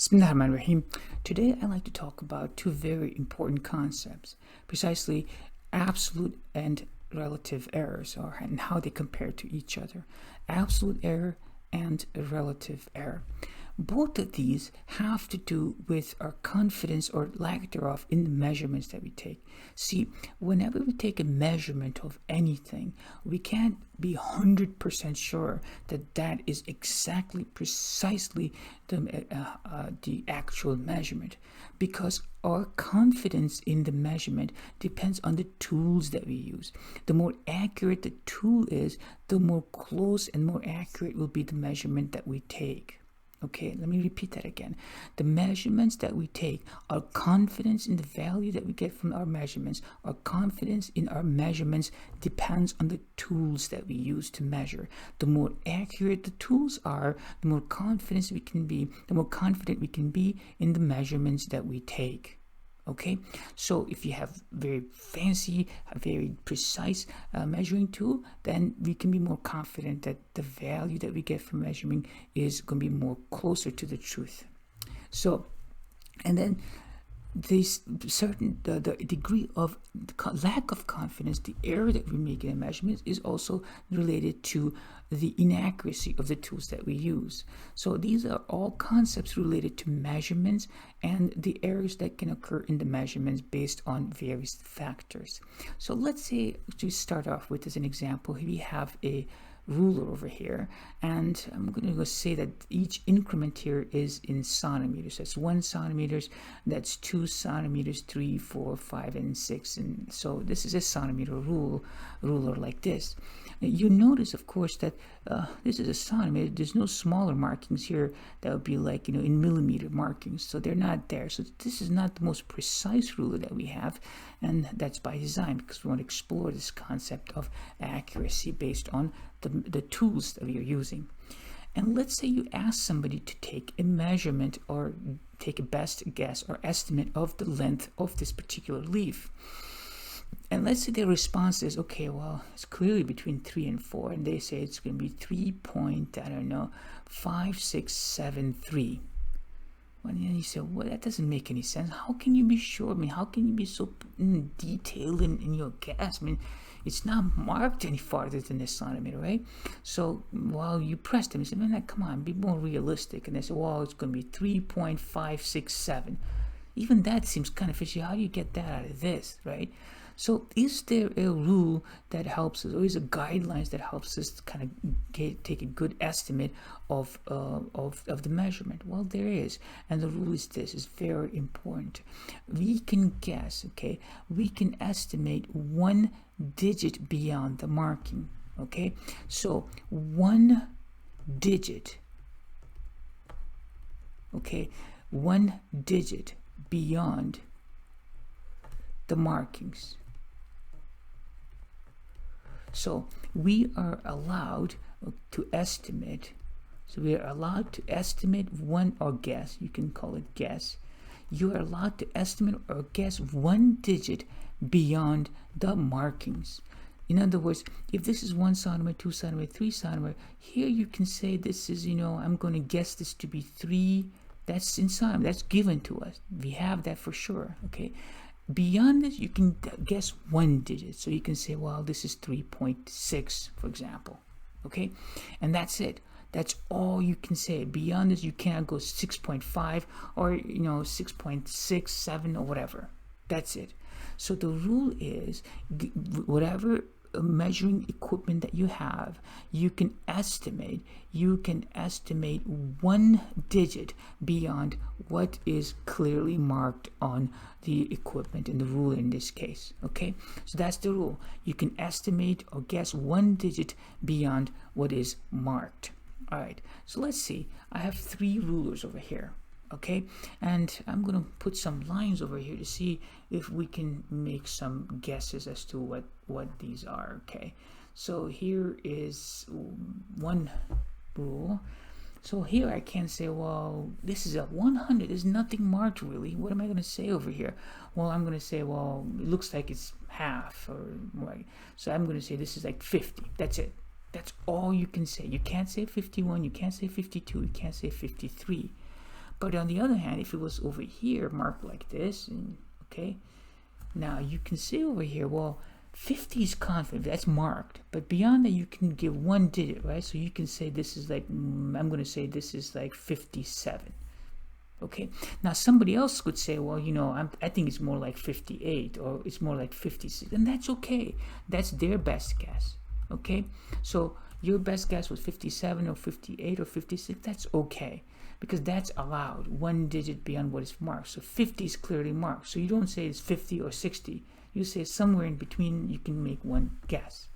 Bismillahirrahmanirrahim. Today I'd like to talk about two very important concepts, precisely absolute and relative errors, and how they compare to each other. Absolute error and relative error. Both of these have to do with our confidence or lack thereof in the measurements that we take. See, whenever we take a measurement of anything, we can't be 100% sure that that is exactly, precisely the actual measurement, because our confidence in the measurement depends on the tools that we use. The more accurate the tool is, the more close and more accurate will be the measurement that we take. Okay, let me repeat that again. The measurements that we take, our confidence in the value that we get from our measurements, our confidence in our measurements depends on the tools that we use to measure. The more accurate the tools are, the more confident we can be in the measurements that we take. Okay, so if you have very fancy, very precise measuring tool, then we can be more confident that the value that we get from measuring is going to be more closer to the truth. So, and then this certain the degree of lack of confidence, the error that we make in a measurement, is also related to the inaccuracy of the tools that we use. So these are all concepts related to measurements and the errors that can occur in the measurements based on various factors. So let's say, to start off with, as an example, we have a ruler over here, and I'm going to say that each increment here is in centimeters. That's 1 centimeters, that's 2 centimeters, 3, 4, 5, and 6, and so this is a centimeter ruler like this. You notice, of course, that this is a centimeter. There's no smaller markings here that would be like, in millimeter markings, so they're not there. So this is not the most precise ruler that we have, and that's by design, because we want to explore this concept of accuracy based on the tools that we are using. And let's say you ask somebody to take a measurement or take a best guess or estimate of the length of this particular leaf. And let's say their response is, okay, well, it's clearly between 3 and 4, and they say it's going to be 3.5673. Well, then you say, well, that doesn't make any sense. How can you be sure? I mean, how can you be so detailed in your guess? I mean, it's not marked any farther than this centimeter, right? So while you press them, you say, man, come on, be more realistic. And they say, well, it's going to be 3.567. Even that seems kind of fishy. How do you get that out of this, right? So is there a rule that helps us, or is a guidelines that helps us kind of take a good estimate of the measurement? Well, there is, and the rule is this, is very important. We can guess, okay, we can estimate 1 digit beyond the marking, okay? So 1 digit, okay, 1 digit beyond the markings. So we are allowed to estimate. So we are allowed to estimate one, or guess, you can call it guess. You are allowed to estimate or guess 1 digit beyond the markings. In other words, if this is 1 centimeter, 2 centimeter, 3 centimeter, here you can say this is, I'm going to guess this to be 3. That's in centimeter. That's given to us. We have that for sure. Okay. Beyond this, you can guess 1 digit. So you can say, well, this is 3.6, for example. Okay. And that's it. That's all you can say. Beyond this, you cannot go 6.5 or 6.6, 7 or whatever. That's it. So the rule is, whatever measuring equipment that you have, you can estimate 1 digit beyond what is clearly marked on the equipment in the ruler in this case. Okay, so that's the rule. You can estimate or guess 1 digit beyond what is marked. All right, so let's see. I have 3 rulers over here. Okay, and I'm going to put some lines over here to see if we can make some guesses as to what these are. Okay, so here is one rule. So here I can say, well, this is a 100. There's nothing marked really. What am I going to say over here? Well, I'm going to say, well, it looks like it's half or more. So I'm going to say this is like 50. That's it. That's all you can say. You can't say 51. You can't say 52. You can't say 53. But on the other hand, if it was over here marked like this, and okay, now you can see over here, well, 50 is confident, that's marked, but beyond that you can give one digit, right? So you can say this is like, I'm going to say this is like 57. Okay, now somebody else could say, well, you know, I think it's more like 58, or it's more like 56, and that's okay. That's their best guess. Okay, so your best guess was 57 or 58 or 56. That's okay, because that's allowed, one digit beyond what is marked. So 50 is clearly marked. So you don't say it's 50 or 60. You say somewhere in between. You can make one guess.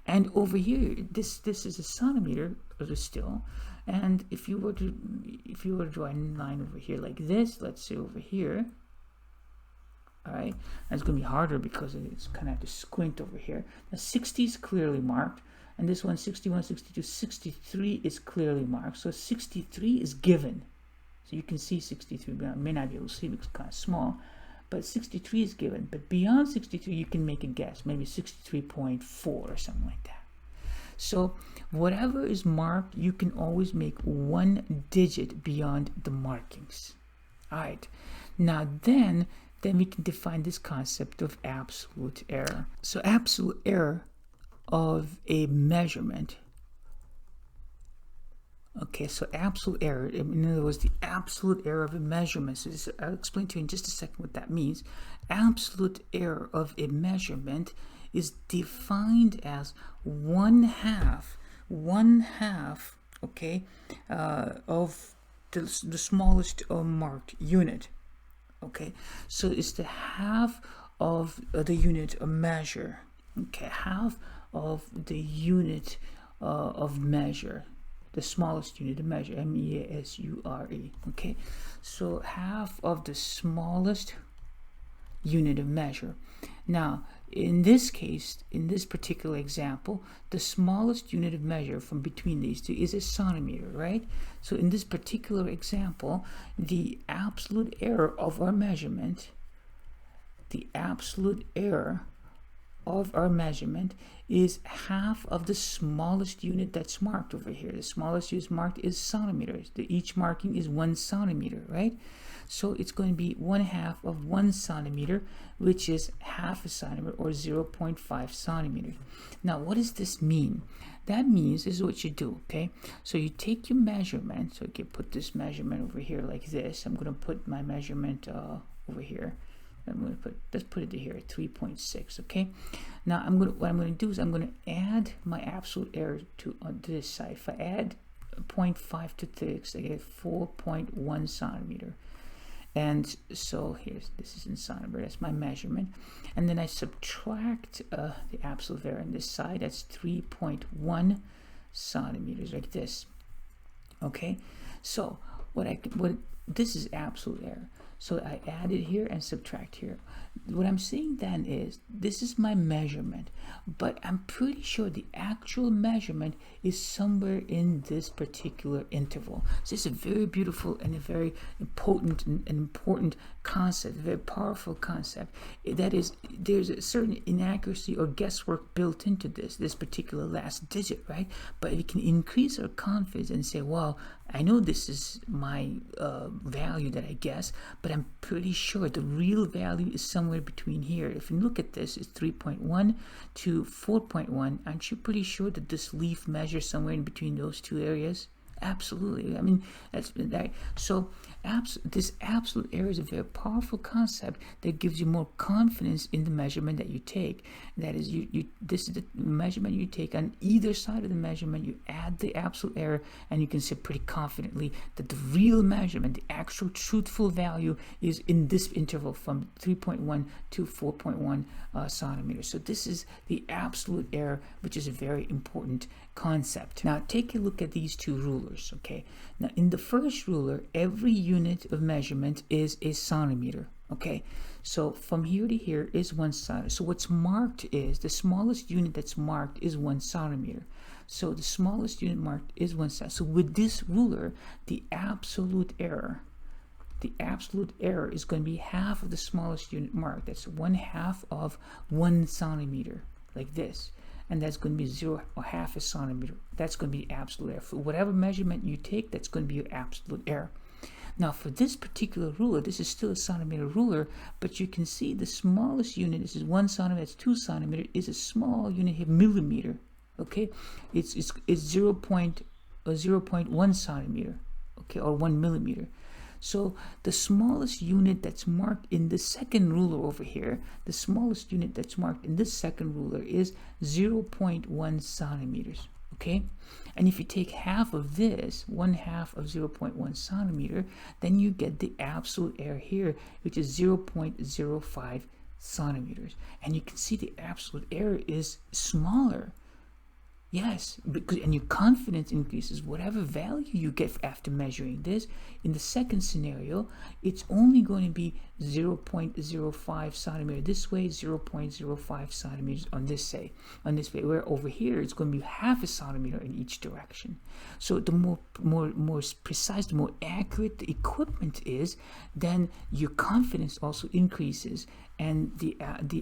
And over here, this is a centimeter still. And if you were to draw a line over here like this, let's say over here, all right, that's going to be harder because it's kind of have to squint over here. Now 60 is clearly marked, and this one 61, 62, 63 is clearly marked. So 63 is given. So you can see 63, but I may not be able to see because it's kind of small. But 63 is given. But beyond 63, you can make a guess, maybe 63.4 or something like that. So whatever is marked, you can always make one digit beyond the markings. All right. Now then we can define this concept of absolute error. So absolute error of a measurement. Okay, so absolute error, in other words, the absolute error of a measurement. So this, I'll explain to you in just a second what that means. Absolute error of a measurement is defined as one half, okay, of the smallest marked unit. Okay, so it's the half of the unit of measure. Okay, half of the unit of measure. The smallest unit of measure, M-E-A-S-U-R-E. Okay, so half of the smallest unit of measure. Now, in this case, in this particular example, the smallest unit of measure from between these two is a centimeter, right? So in this particular example, the absolute error of our measurement, is half of the smallest unit that's marked over here. The smallest unit marked is centimeters. Each marking is 1 centimeter, right? So it's going to be 1/2 of 1 centimeter, which is half a centimeter, or 0.5 centimeters. Now, what does this mean? That means, this is what you do, okay? So you take your measurement. So you can put this measurement over here like this. I'm going to put my measurement over here. Let's put it here at 3.6. Okay. Now what I'm going to do is I'm going to add my absolute error to this side. If I add 0.5 to this, I get 4.1 centimeter. And so this is in centimeter. That's my measurement. And then I subtract the absolute error on this side. That's 3.1 centimeters, like this. Okay. So this is absolute error. So I add it here and subtract here. What I'm saying then is, this is my measurement, but I'm pretty sure the actual measurement is somewhere in this particular interval. So it's a very beautiful and a very potent and important concept, a very powerful concept. That is, there's a certain inaccuracy or guesswork built into this particular last digit, right? But we can increase our confidence and say, well, I know this is my value that I guess, but I'm pretty sure the real value is somewhere between here. If you look at this, it's 3.1 to 4.1. Aren't you pretty sure that this leaf measures somewhere in between those two areas? Absolutely. I mean, that's that. So this absolute error is a very powerful concept that gives you more confidence in the measurement that you take. That is, this is the measurement you take. On either side of the measurement, you add the absolute error, and you can say pretty confidently that the real measurement, the actual truthful value, is in this interval from 3.1 to 4.1 centimeters. So this is the absolute error, which is a very important concept. Now take a look at these two rulers. Okay, now in the first ruler, every unit of measurement is a centimeter. Okay, so from here to here is 1 centimeter. So what's marked is, the smallest unit that's marked is 1 centimeter. So the smallest unit marked is 1 centimeter. So with this ruler, the absolute error is going to be half of the smallest unit marked. That's 1/2 of 1 centimeter, like this. And that's going to be 0 or half a centimeter. That's going to be absolute error. For whatever measurement you take, that's going to be your absolute error. Now for this particular ruler, this is still a centimeter ruler, but you can see the smallest unit, this is 1 centimeter, it's 2 centimeter, is a small unit here, millimeter. Okay, it's 0.1 centimeter, okay, or 1 millimeter. So the smallest unit that's marked in the second ruler over here, the smallest unit that's marked in this second ruler is 0.1 centimeters. Okay, and if you take half of this, 1/2 of 0.1 centimeter, then you get the absolute error here, which is 0.05 centimeters. And you can see the absolute error is smaller. Yes, because, and your confidence increases. Whatever value you get after measuring this, in the second scenario, it's only going to be 0.05 centimeter this way, 0.05 centimeters on this way. Where over here, it's going to be 1/2 centimeter in each direction. So the more precise, the more accurate the equipment is, then your confidence also increases, and the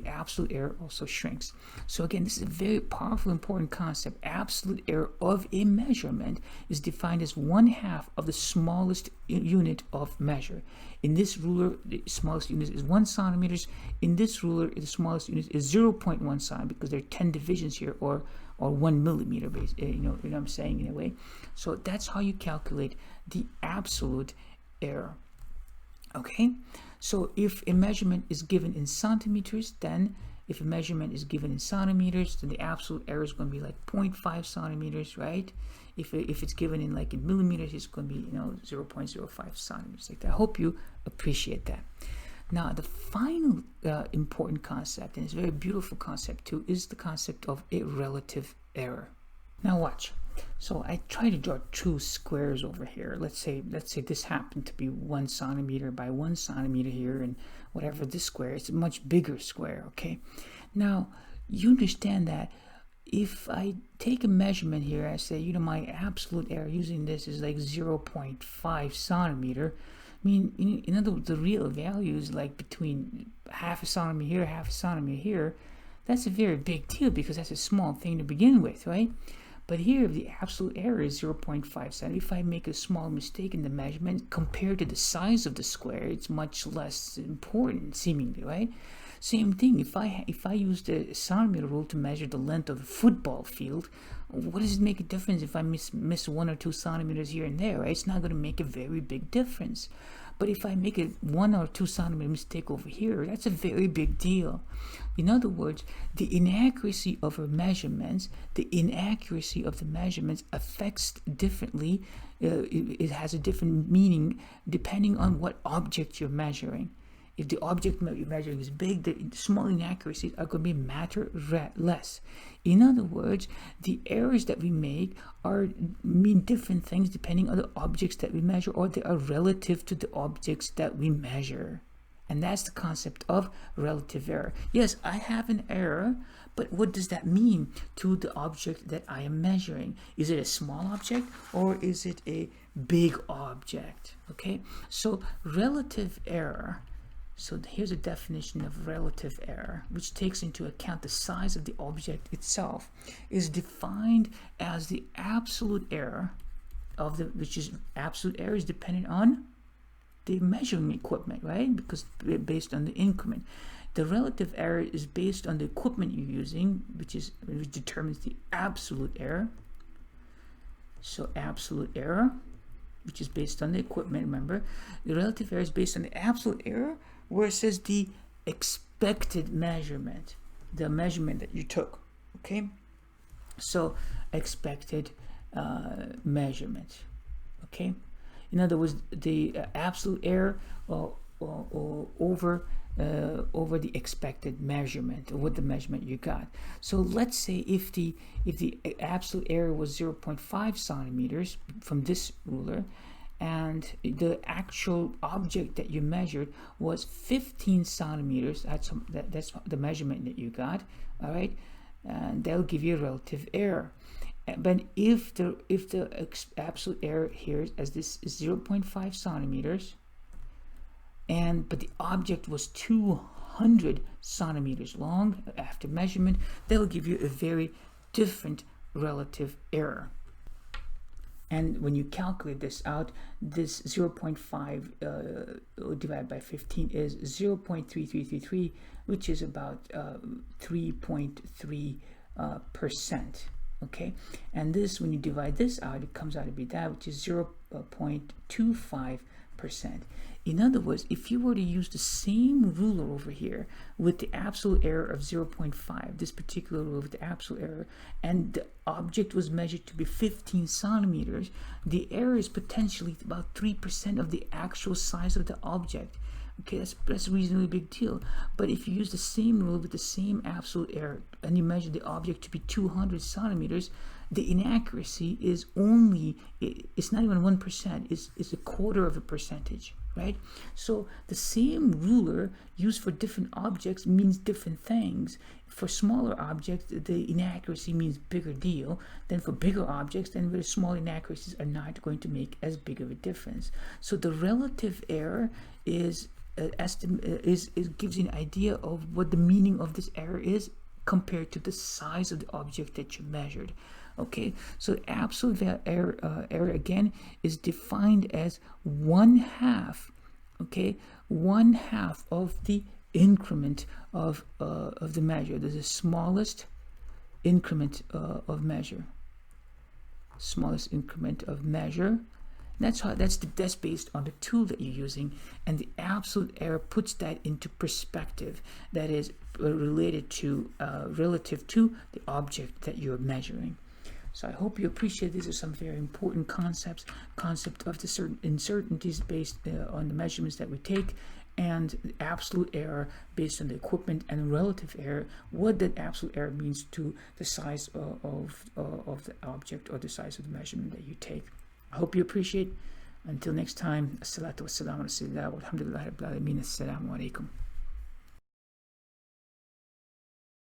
absolute error also shrinks. So again, this is a very powerful, important concept. Absolute error of a measurement is defined as 1/2 of the smallest unit of measure. In this ruler, the smallest unit is 1 centimeters. In this ruler, the smallest unit is 0.1 centimeter, because there are 10 divisions here, or 1 millimeter, you know what I'm saying, in a way. So that's how you calculate the absolute error. Okay, so if a measurement is given in centimeters, then if a measurement is given in centimeters, then the absolute error is going to be like 0.5 centimeters, right? If it's given in like in millimeters, it's going to be 0.05 centimeters. Like that. I hope you appreciate that. Now, the final important concept, and it's a very beautiful concept too, is the concept of a relative error. Now watch. So I try to draw two squares over here. Let's say this happened to be 1 centimeter by 1 centimeter here, and whatever this square, it's a much bigger square, okay? Now, you understand that if I take a measurement here, I say, my absolute error using this is like 0.5 centimeter. I mean, in other words, the real value is like between 1/2 centimeter here, 1/2 centimeter here. That's a very big deal, because that's a small thing to begin with, right? But here, if the absolute error is 0.5 centimeters, if I make a small mistake in the measurement compared to the size of the square, it's much less important, seemingly, right? Same thing, if I use the centimeter rule to measure the length of a football field, what does it make a difference if I miss 1 or 2 centimeters here and there, right? It's not going to make a very big difference. But if I make a 1 or 2 centimeter mistake over here, that's a very big deal. In other words, the inaccuracy of the measurements affects differently. It has a different meaning depending on what object you're measuring. If the object you're measuring is big, the small inaccuracies are going to matter less. In other words, the errors that we make mean different things depending on the objects that we measure, or they are relative to the objects that we measure. And that's the concept of relative error. Yes, I have an error, but what does that mean to the object that I am measuring? Is it a small object, or is it a big object? Okay, so relative error. So here's a definition of relative error, which takes into account the size of the object itself, is defined as the absolute error absolute error is dependent on the measuring equipment, right? Because based on the increment. The relative error is based on the equipment you're using, which determines the absolute error. So absolute error, which is based on the equipment, remember. The relative error is based on the absolute error, where it says the expected measurement, the measurement that you took, okay? So expected measurement, okay? In other words, the absolute error over the expected measurement, or what the measurement you got. So let's say if the absolute error was 0.5 centimeters from this ruler, and the actual object that you measured was 15 centimeters, that's the measurement that you got, all right? And that'll give you a relative error. But if the absolute error here, as this is 0.5 centimeters, but the object was 200 centimeters long after measurement, that'll give you a very different relative error. And when you calculate this out, this 0.5 divided by 15 is 0.3333, which is about 3.3%. Okay, and this, when you divide this out, it comes out to be that, which is 0.25%. In other words, if you were to use the same ruler over here with the absolute error of 0.5, this particular ruler with the absolute error, and the object was measured to be 15 centimeters, the error is potentially about 3% of the actual size of the object. Okay, that's a reasonably big deal. But if you use the same rule with the same absolute error and you measure the object to be 200 centimeters, the inaccuracy is only, it's not even 1%, it's a quarter of a percentage, right? So the same ruler used for different objects means different things. For smaller objects, the inaccuracy means bigger deal. Then for bigger objects, then very small inaccuracies are not going to make as big of a difference. So the relative error is gives you an idea of what the meaning of this error is compared to the size of the object that you measured. Okay, so absolute error again is defined as 1/2. Okay, 1/2 of the increment of the measure. This is the smallest increment of measure. Smallest increment of measure. That's based on the tool that you're using, and the absolute error puts that into perspective. That is related to relative to the object that you're measuring. So I hope you appreciate these are some very important concept of the certain uncertainties based on the measurements that we take, and the absolute error based on the equipment, and relative error, what that absolute error means to the size of the object or the size of the measurement that you take. I hope you appreciate. Until next time, as-salatu was-salamu ala rasulillah walhamdulillahi rabbil alamin. Assalamu alaikum.